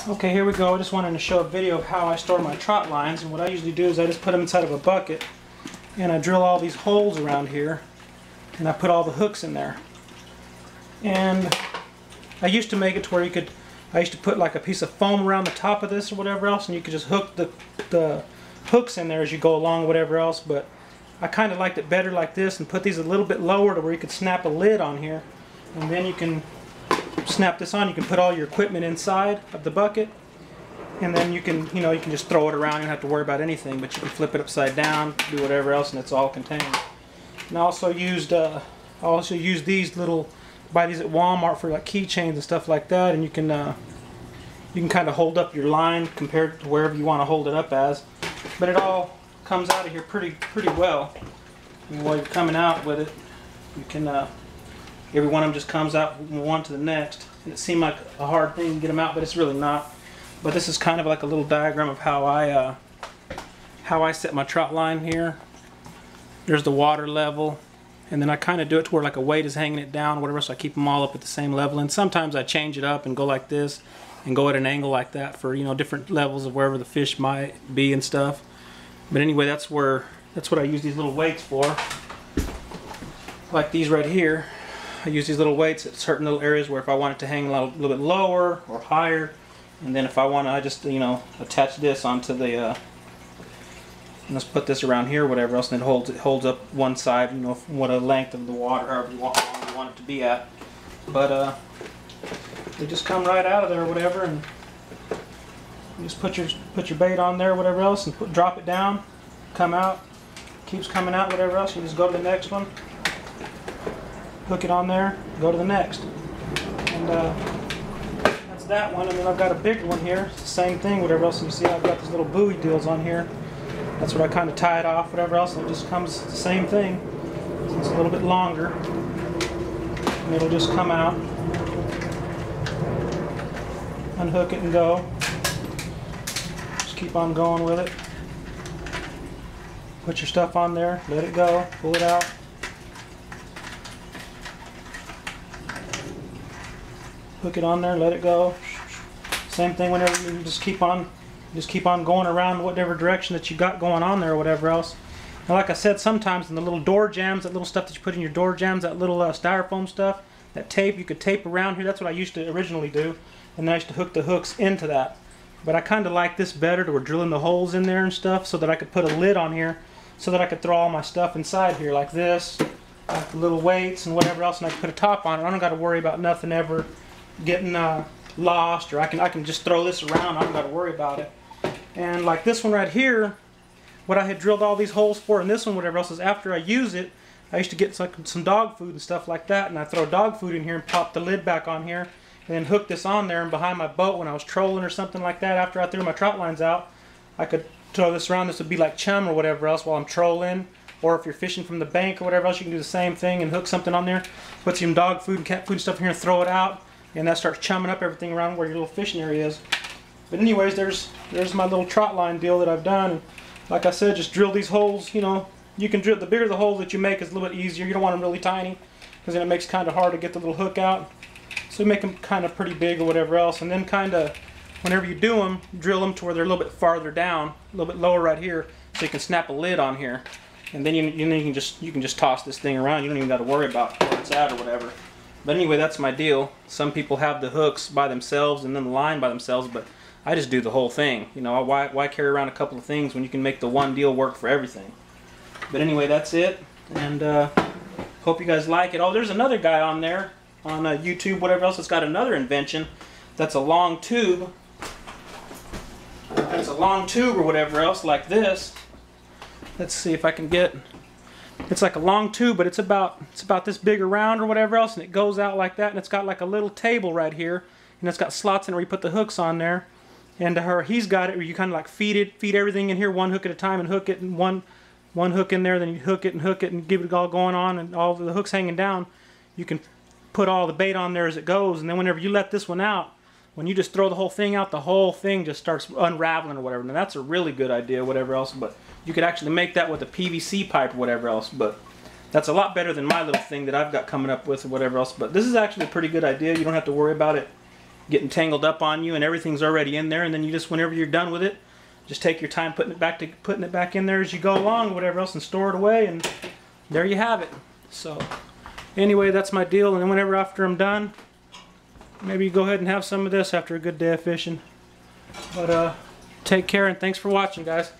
Okay, here we go. I just wanted to show a video of how I store my trot lines, and what I usually do is I just put them inside of a bucket and I drill all these holes around here and I put all the hooks in there. And I used to make it to where I used to put like a piece of foam around the top of this or whatever else, and you could just hook the hooks in there as you go along, whatever else, but I kind of liked it better like this and put these a little bit lower to where you could snap a lid on here, and then you can snap this on. You can put all your equipment inside of the bucket, and then you can just throw it around. You don't have to worry about anything, but you can flip it upside down, do whatever else, and it's all contained. And I also used these little, buy these at Walmart for like keychains and stuff like that, and you can kind of hold up your line compared to wherever you want to hold it up as. But it all comes out of here pretty well. And while you're coming out with it, you can every one of them just comes out from one to the next. And it seemed like a hard thing to get them out, but it's really not. But this is kind of like a little diagram of how I set my trot line here. There's the water level, and then I kind of do it to where like a weight is hanging it down, whatever, so I keep them all up at the same level. And sometimes I change it up and go like this and go at an angle like that for, different levels of wherever the fish might be and stuff. But anyway, that's what I use these little weights for. Like these right here, I use these little weights at certain little areas where if I want it to hang a little bit lower or higher, and then if I want to, I just attach this onto the let's put this around here, whatever else, and it holds up one side, what a length of the water, however you want it to be at. But they just come right out of there or whatever, and you just put your bait on there, whatever else, and drop it down, come out, keeps coming out, whatever else. You just go to the next one, hook it on there, go to the next, and that's that one. And then I've got a bigger one here, it's the same thing, whatever else. And you see I've got these little buoy deals on here. That's what I kind of tie it off, whatever else, and it just comes the same thing. It's a little bit longer, and it'll just come out, unhook it and go. Just keep on going with it. Put your stuff on there, let it go, pull it out. Hook it on there, let it go. Same thing whenever you just keep on going around whatever direction that you got going on there or whatever else. And like I said, sometimes in the little door jams, that little stuff that you put in your door jams, that little styrofoam stuff, that tape, you could tape around here. That's what I used to originally do. And then I used to hook the hooks into that. But I kind of like this better, to where drilling the holes in there and stuff, so that I could put a lid on here, so that I could throw all my stuff inside here like this, like the little weights and whatever else, and I could put a top on it. I don't got to worry about nothing ever getting lost, or I can just throw this around. I don't got to worry about it. And like this one right here, what I had drilled all these holes for, and this one, whatever else, is after I use it, I used to get some dog food and stuff like that, and I throw dog food in here and pop the lid back on here, and then hook this on there, and behind my boat when I was trolling or something like that, after I threw my trot lines out, I could throw this around. This would be like chum or whatever else while I'm trolling. Or if you're fishing from the bank or whatever else, you can do the same thing and hook something on there, put some dog food and cat food and stuff in here and throw it out, and that starts chumming up everything around where your little fishing area is. But anyways, there's my little trot line deal that I've done. And like I said, just drill these holes. You can drill, the bigger the hole that you make is a little bit easier. You don't want them really tiny, because then it makes it kind of hard to get the little hook out. So you make them kind of pretty big or whatever else, and then kind of whenever you do them, drill them to where they're a little bit farther down, a little bit lower right here, so you can snap a lid on here. And then you can just toss this thing around. You don't even got to worry about where it's at or whatever. But anyway, that's my deal. Some people have the hooks by themselves and then the line by themselves, but I just do the whole thing. Why carry around a couple of things when you can make the one deal work for everything? But anyway, that's it. And hope you guys like it. Oh, there's another guy on there on YouTube, whatever else, that's got another invention. That's a long tube. It's a long tube or whatever else, like this. Let's see if I can get. It's like a long tube, but it's about this big around or whatever else, and it goes out like that, and it's got like a little table right here, and it's got slots in it where you put the hooks on there. And he's got it where you kind of like feed everything in here one hook at a time, and hook it, and one hook in there, then you hook it and give it all going on, and all the hooks hanging down. You can put all the bait on there as it goes, and then whenever you let this one out, when you just throw the whole thing out, the whole thing just starts unraveling or whatever. Now that's a really good idea, whatever else, but you could actually make that with a PVC pipe or whatever else, but that's a lot better than my little thing that I've got coming up with or whatever else. But this is actually a pretty good idea. You don't have to worry about it getting tangled up on you, and everything's already in there. And then you just, whenever you're done with it, just take your time putting it back in there as you go along, whatever else, and store it away, and there you have it. So anyway, that's my deal. And then whenever after I'm done, maybe you go ahead and have some of this after a good day of fishing. But take care, and thanks for watching, guys.